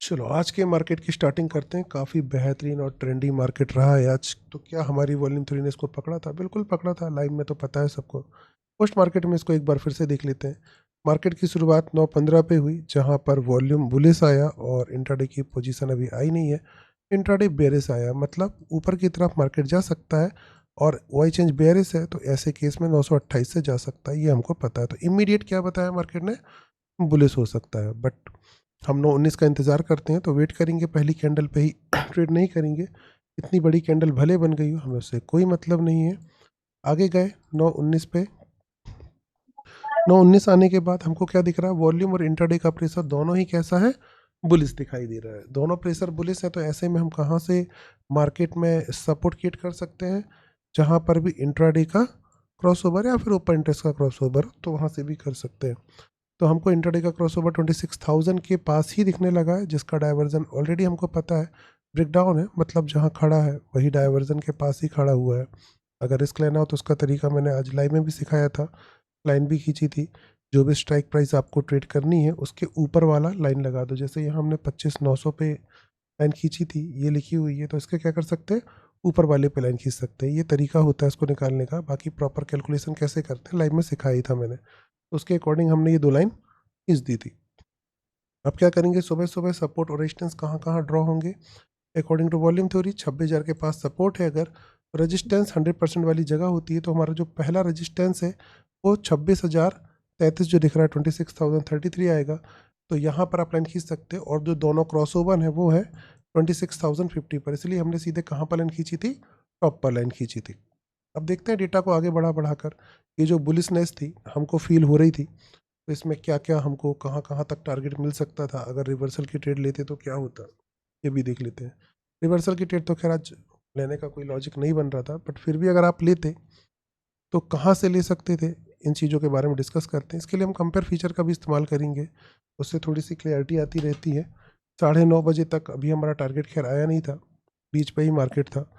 चलो आज के मार्केट की स्टार्टिंग करते हैं। काफ़ी बेहतरीन और ट्रेंडी मार्केट रहा है आज। तो क्या हमारी वॉल्यूम थ्री ने इसको पकड़ा था? बिल्कुल पकड़ा था। लाइव में तो पता है सबको। पोस्ट मार्केट में इसको एक बार फिर से देख लेते हैं। मार्केट की शुरुआत 9:15 पे हुई, जहां पर वॉल्यूम बुलिस आया और इंट्राडे की पोजीशन अभी आई नहीं है। इंट्राडे बेरिस आया, मतलब ऊपर की तरफ मार्केट जा सकता है और वाई चेंज बेरिस है, तो ऐसे केस में 928 से जा सकता है, ये हमको पता है। तो इमीडिएट क्या बताया मार्केट ने? बुलिस हो सकता है। बट हम 9:19 का इंतज़ार करते हैं, तो वेट करेंगे, पहली कैंडल पे ही ट्रेड नहीं करेंगे। इतनी बड़ी कैंडल भले बन गई हो, हमें उससे कोई मतलब नहीं है। आगे गए 9:19 पे। 9:19 आने के बाद हमको क्या दिख रहा है? वॉल्यूम और इंट्राडे का प्रेशर दोनों ही कैसा है? बुलिस दिखाई दे रहा है। दोनों प्रेशर बुलिस है, तो ऐसे में हम कहाँ से मार्केट में सपोर्ट क्रिएट कर सकते हैं? जहाँ पर भी इंट्राडे का क्रॉसओवर या फिर ओपन इंटरेस्ट का क्रॉसओवर, तो वहाँ से भी कर सकते हैं। तो हमको इंट्राडे का क्रॉसओवर 26,000 के पास ही दिखने लगा है, जिसका डायवर्जन ऑलरेडी हमको पता है, ब्रेकडाउन है, मतलब जहाँ खड़ा है वही डायवर्जन के पास ही खड़ा हुआ है। अगर रिस्क लेना हो तो उसका तरीका मैंने आज लाइव में भी सिखाया था, लाइन भी खींची थी। जो भी स्ट्राइक प्राइस आपको ट्रेड करनी है उसके ऊपर वाला लाइन लगा दो। जैसे यहाँ हमने 25,900 पे लाइन खींची थी, ये लिखी हुई है, तो इसके क्या कर सकते हैं? ऊपर वाले पे लाइन खींच सकते हैं। ये तरीका होता है इसको निकालने का। बाकी प्रॉपर कैलकुलेशन कैसे करते हैं लाइव में सिखाया ही था मैंने। तो उसके अकॉर्डिंग हमने ये दो लाइन खींच दी थी। अब क्या करेंगे? सुबह सुबह सपोर्ट और रेजिस्टेंस कहाँ कहाँ ड्रॉ होंगे? अकॉर्डिंग टू वॉल्यूम थ्योरी 26,000 के पास सपोर्ट है। अगर रेजिस्टेंस 100% वाली जगह होती है, तो हमारा जो पहला रेजिस्टेंस है वो 26,033 जो दिख रहा है, 26,033 आएगा। तो यहाँ पर आप लाइन खींच सकते हैं। और जो दोनों क्रॉसओवर है वो है 26,050 पर, इसलिए हमने सीधे कहाँ पर लाइन खींची थी? टॉप पर लाइन खींची थी। अब देखते हैं डेटा को आगे बढ़ाकर। ये जो बुलिसनेस थी हमको फील हो रही थी, तो इसमें क्या क्या हमको कहाँ कहाँ तक टारगेट मिल सकता था? अगर रिवर्सल की ट्रेड लेते तो क्या होता, ये भी देख लेते हैं। रिवर्सल की ट्रेड तो खैर आज लेने का कोई लॉजिक नहीं बन रहा था, बट फिर भी अगर आप लेते तो कहाँ से ले सकते थे, इन चीज़ों के बारे में डिस्कस करते हैं। इसके लिए हम कंपेयर फीचर का भी इस्तेमाल करेंगे, उससे थोड़ी सी क्लियरिटी आती रहती है। 9:30 बजे तक अभी हमारा टारगेट खैर आया नहीं था, बीच पे ही मार्केट था।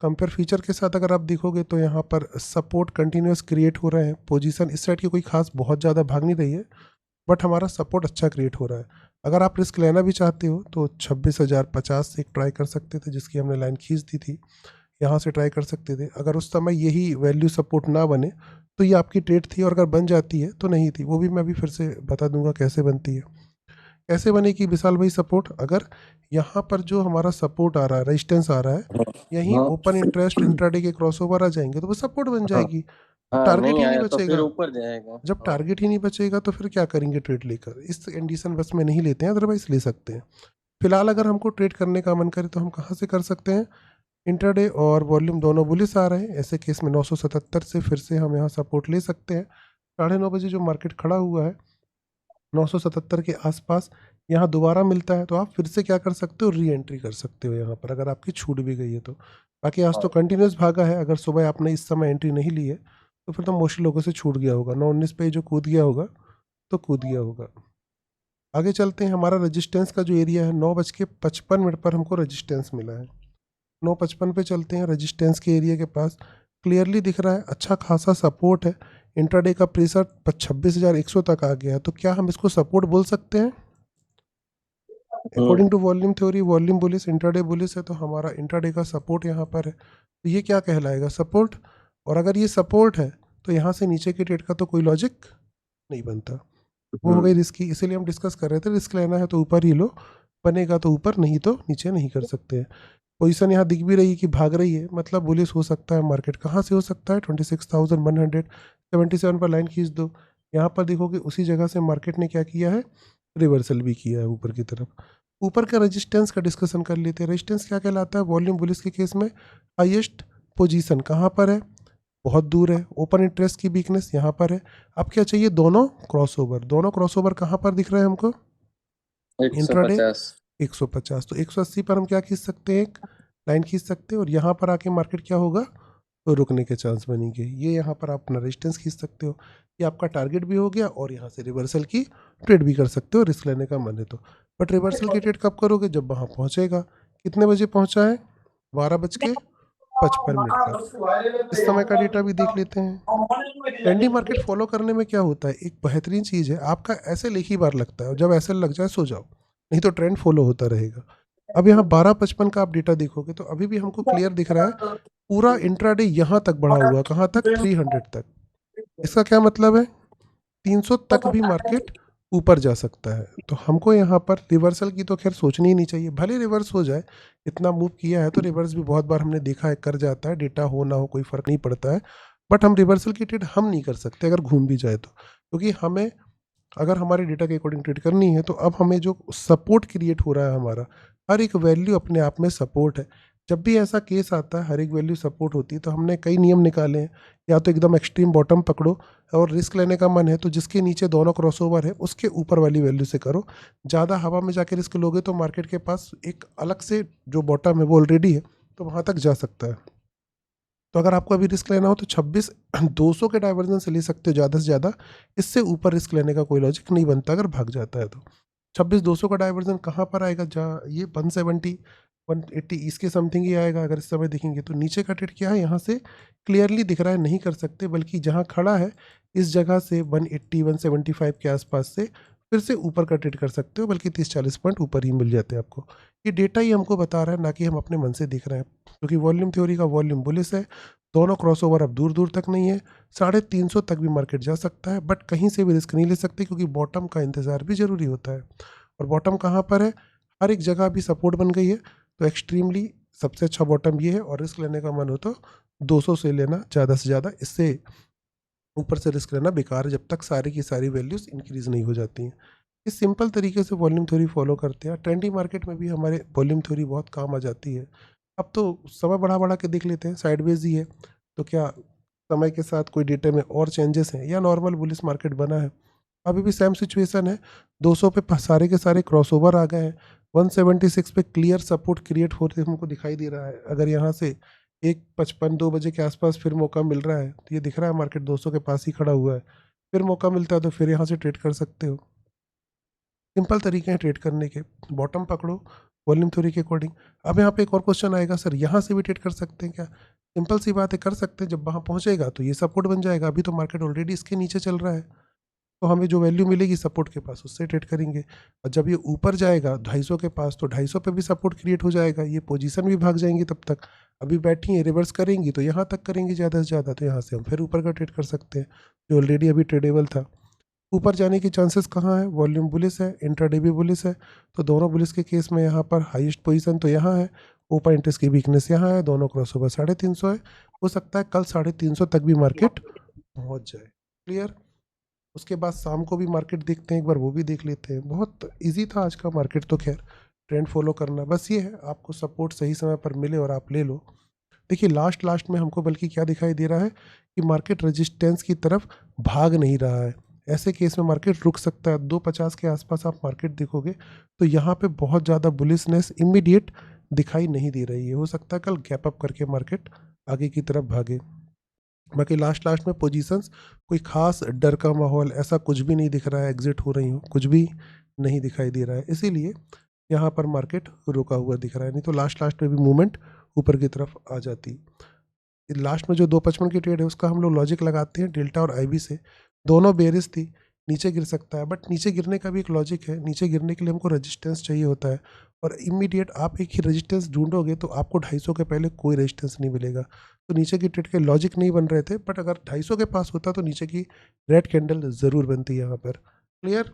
कंपेयर फीचर के साथ अगर आप देखोगे तो यहाँ पर सपोर्ट कंटिन्यूस क्रिएट हो रहे हैं। पोजीशन इस साइड की कोई खास बहुत ज़्यादा भाग नहीं रही है, बट हमारा सपोर्ट अच्छा क्रिएट हो रहा है। अगर आप रिस्क लेना भी चाहते हो तो 26,050 से एक ट्राई कर सकते थे, जिसकी हमने लाइन खींच दी थी। यहाँ से ट्राई कर सकते थे। अगर उस समय यही वैल्यू सपोर्ट ना बने तो ये आपकी ट्रेड थी, और अगर बन जाती है तो नहीं थी। वो भी मैं अभी फिर से बता दूंगा कैसे बनती है। कैसे बनेगी विशाल भाई सपोर्ट? अगर यहाँ पर जो हमारा सपोर्ट आ रहा है, रेजिस्टेंस आ रहा है, यहीं हाँ ओपन इंटरेस्ट इंट्राडे के क्रॉसओवर आ जाएंगे, तो वो सपोर्ट बन हाँ जाएगी। अब हाँ, टारगेट नहीं ही नहीं आया तो फिर बचेगा। ऊपर जाएगा। जब हाँ टारगेट ही नहीं बचेगा तो फिर क्या करेंगे ट्रेड लेकर? इस कंडीशन बस में नहीं लेते हैं, अदरवाइज ले सकते हैं। फिलहाल अगर हमको ट्रेड करने का मन करे तो हम कहाँ से कर सकते हैं? इंटरडे और वॉल्यूम दोनों बुलिस आ रहे हैं, ऐसे केस में 977 से फिर से हम यहाँ सपोर्ट ले सकते हैं। 9:30 बजे जो मार्केट खड़ा हुआ है 977 के आसपास, यहाँ दोबारा मिलता है तो आप फिर से क्या कर सकते हो? री एंट्री कर सकते हो यहाँ पर, अगर आपकी छूट भी गई है तो। बाकी आज तो हाँ। कंटिन्यूस भागा है। अगर सुबह आपने इस समय एंट्री नहीं ली है तो फिर तो मोस्टली लोगों से छूट गया होगा। 9:19 पे जो कूद गया होगा तो कूद गया होगा। आगे चलते हैं। हमारा रेजिस्टेंस का जो एरिया है, 9:55 पर हमको रेजिस्टेंस मिला है। 9:55 पे चलते हैं। रेजिस्टेंस के एरिया के पास क्लियरली दिख रहा है अच्छा खासा सपोर्ट है। इंट्राडे का प्रेशर 26,100 तक आ गया है, तो क्या हम इसको सपोर्ट बोल सकते हैं? Hmm according to volume theory, volume bullish intraday bullish है, तो हमारा इंट्राडे का सपोर्ट यहाँ पर है, तो ये क्या कहलाएगा? सपोर्ट। और अगर ये सपोर्ट है तो यहाँ से नीचे की ट्रेड का तो कोई लॉजिक नहीं बनता। वो हो हम्म गई रिस्की, इसीलिए हम डिस्कस कर रहे थे। रिस्क लेना है तो ऊपर ही लो, बनेगा तो ऊपर, नहीं तो नीचे नहीं कर सकते हैं। पोजीशन यहाँ दिख भी रही है कि भाग रही है, मतलब बुलिश हो सकता है मार्केट। कहाँ से हो सकता है? 26,177 पर लाइन खींच दो। यहाँ पर देखोगे उसी जगह से मार्केट ने क्या किया है? रिवर्सल भी किया है ऊपर की तरफ। ऊपर का रेजिस्टेंस का डिस्कशन कर लेते हैं। रेजिस्टेंस क्या कहलाता है वॉल्यूम बुलिस के केस में? हाईएस्ट पोजीशन कहाँ पर है? बहुत दूर है। ओपन इंटरेस्ट की वीकनेस यहाँ पर है। अब क्या चाहिए? दोनों क्रॉसओवर। दोनों क्रॉसओवर कहाँ पर दिख रहे हैं हमको? एक सौ इंट्राडे पचास 150, तो 180 पर हम क्या खींच सकते हैं? एक लाइन खींच सकते हैं। और यहाँ पर आके मार्केट क्या होगा? तो रुकने के चांस बनेंगे। ये यहाँ पर आप अपना रेजिस्टेंस खींच सकते हो। ये आपका टारगेट भी हो गया, और यहाँ से रिवर्सल की ट्रेड भी कर सकते हो, रिस्क लेने का मन है तो। बट रिवर्सल की ट्रेड कब करोगे? जब वहाँ पहुँचेगा। कितने बजे पहुँचा है? 12:55 पर। इस समय का डेटा भी देख लेते हैं। ट्रेंडी मार्केट फॉलो करने में क्या होता है, एक बेहतरीन चीज़ है, आपका ऐसे एक ही बार लगता है, और जब ऐसे लग जाए सो जाओ। नहीं तो ट्रेंड फॉलो होता रहेगा। अब यहाँ 12:55 का आप डेटा देखोगे तो अभी भी हमको क्लियर दिख रहा है, पूरा इंट्राडे यहाँ तक बढ़ा हुआ, कहाँ तक, 300 तक। इसका क्या मतलब है, 300 तक भी मार्केट ऊपर जा सकता है। तो हमको यहाँ पर रिवर्सल की तो खैर सोचनी ही नहीं चाहिए, भले रिवर्स हो जाए, इतना मूव किया है तो रिवर्स भी बहुत बार हमने देखा है कर जाता है, डेटा हो ना हो कोई फ़र्क नहीं पड़ता है। बट हम रिवर्सल की ट्रेड हम नहीं कर सकते अगर घूम भी जाए तो, क्योंकि हमें अगर हमारे डेटा के अकॉर्डिंग ट्रेड करनी है तो अब हमें जो सपोर्ट क्रिएट हो रहा है, हमारा हर एक वैल्यू अपने आप में सपोर्ट है। जब भी ऐसा केस आता है हर एक वैल्यू सपोर्ट होती है तो हमने कई नियम निकाले हैं, या तो एकदम एक्सट्रीम बॉटम पकड़ो, और रिस्क लेने का मन है तो जिसके नीचे दोनों क्रॉसओवर है उसके ऊपर वाली वैल्यू से करो। ज़्यादा हवा में जाके रिस्क लोगे तो मार्केट के पास एक अलग से जो बॉटम है वो ऑलरेडी है, तो वहाँ तक जा सकता है। तो अगर आपको अभी रिस्क लेना हो तो 26,200 के डाइवर्जन से ले सकते हो ज़्यादा से ज़्यादा, इससे ऊपर रिस्क लेने का कोई लॉजिक नहीं बनता अगर भाग जाता है तो। 26,200 का डाइवर्जन कहाँ पर आएगा, जहाँ ये 170 180 इसके समथिंग ही आएगा। अगर इस समय देखेंगे तो नीचे का ट्रेड क्या है, यहाँ से क्लियरली दिख रहा है, नहीं कर सकते, बल्कि जहाँ खड़ा है इस जगह से 180 175 के आसपास से फिर से ऊपर का ट्रेड कर सकते हो, बल्कि 30-40 पॉइंट ऊपर ही मिल जाते हैं आपको। ये डेटा ही हमको बता रहा है, ना कि हम अपने मन से दिख रहे हैं, क्योंकि वॉल्यूम थ्योरी का वॉल्यूम बुलिश है। दोनों क्रॉसओवर अब दूर दूर तक नहीं है, 350 तक भी मार्केट जा सकता है, बट कहीं से भी रिस्क नहीं ले सकते क्योंकि बॉटम का इंतज़ार भी ज़रूरी होता है। और बॉटम कहाँ पर है, हर एक जगह भी सपोर्ट बन गई है, तो एक्सट्रीमली सबसे अच्छा बॉटम ये है। और रिस्क लेने का मन हो तो 200 से लेना ज़्यादा से ज़्यादा, इससे ऊपर से रिस्क लेना बेकार है जब तक सारी की सारी वैल्यूज़ इंक्रीज़ नहीं हो जाती हैं। इस सिंपल तरीके से वॉल्यूम थ्योरी फॉलो करते हैं, ट्रेंडी मार्केट में भी हमारे वॉल्यूम थ्योरी बहुत काम आ जाती है। अब तो समय बढ़ा बढ़ा के देख लेते हैं, साइडवेज ही है, तो क्या समय के साथ कोई डेटा में और चेंजेस हैं या नॉर्मल बुलिश मार्केट बना है। अभी भी सेम सिचुएशन है, 200 पे सारे के सारे क्रॉसओवर आ गए हैं, 176 पे क्लियर सपोर्ट क्रिएट होते हमको दिखाई दे रहा है। अगर यहाँ से 1:55 2 बजे के आसपास फिर मौका मिल रहा है तो ये दिख रहा है मार्केट 200 के पास ही खड़ा हुआ है, फिर मौका मिलता है तो फिर यहाँ से ट्रेड कर सकते हो। सिंपल तरीके हैं ट्रेड करने के, बॉटम पकड़ो वॉल्यूम थ्योरी के अकॉर्डिंग। अब यहाँ पे एक और क्वेश्चन आएगा, सर यहाँ से भी ट्रेड कर सकते हैं क्या? सिंपल सी बात है, कर सकते हैं, जब वहाँ पहुँचेगा तो ये सपोर्ट बन जाएगा। अभी तो मार्केट ऑलरेडी इसके नीचे चल रहा है, तो हमें जो वैल्यू मिलेगी सपोर्ट के पास उससे ट्रेड करेंगे। और जब ये ऊपर जाएगा 250 के पास तो 250 पे भी सपोर्ट क्रिएट हो जाएगा, ये पोजीशन भी भाग जाएंगी तब तक। अभी बैठी है रिवर्स करेंगी तो यहाँ तक करेंगी ज़्यादा से ज़्यादा, तो यहाँ से हम फिर ऊपर का ट्रेड कर सकते हैं जो ऑलरेडी अभी ट्रेडेबल था। ऊपर जाने की चांसेस कहाँ है, वॉल्यूम बुलिस है, इंट्राडे भी बुलिस है, तो दोनों बुलिस के केस में यहाँ पर हाईएस्ट पोजीशन तो यहाँ है, ओपन इंटरेस्ट की वीकनेस यहाँ है, दोनों क्रॉस ओवर 350 है। हो सकता है कल 350 तक भी मार्केट पहुँच जाए। क्लियर? उसके बाद शाम को भी मार्केट देखते हैं, एक बार वो भी देख लेते हैं। बहुत इजी था आज का मार्केट तो, खैर ट्रेंड फॉलो करना बस ये है, आपको सपोर्ट सही समय पर मिले और आप ले लो। देखिए लास्ट लास्ट में हमको बल्कि क्या दिखाई दे रहा है कि मार्केट रेजिस्टेंस की तरफ भाग नहीं रहा है। ऐसे केस में मार्केट रुक सकता है, 250 के आसपास आप मार्केट देखोगे तो यहाँ पे बहुत ज़्यादा बुलिशनेस इमीडिएट दिखाई नहीं दे रही है। हो सकता है कल गैप अप करके मार्केट आगे की तरफ भागे। बाकी लास्ट लास्ट में पोजीशंस कोई खास डर का माहौल ऐसा कुछ भी नहीं दिख रहा है, एग्जिट हो रही हो कुछ भी नहीं दिखाई दे रहा है, इसीलिए यहाँ पर मार्केट रुका हुआ दिख रहा है। नहीं तो लास्ट लास्ट में भी मूवमेंट ऊपर की तरफ आ जाती। लास्ट में जो 255 की ट्रेड है उसका हम लोग लॉजिक लगाते हैं डेल्टा और आईबी से, दोनों बेरिस थी, नीचे गिर सकता है, बट नीचे गिरने का भी एक लॉजिक है, नीचे गिरने के लिए हमको रेजिस्टेंस चाहिए होता है, और इमीडिएट आप एक ही रेजिस्टेंस ढूंढोगे तो आपको 250 के पहले कोई रेजिस्टेंस नहीं मिलेगा। तो नीचे की ट्रेड के लॉजिक नहीं बन रहे थे, बट अगर 250 के पास होता तो नीचे की रेड कैंडल ज़रूर बनती है यहाँ पर। क्लियर?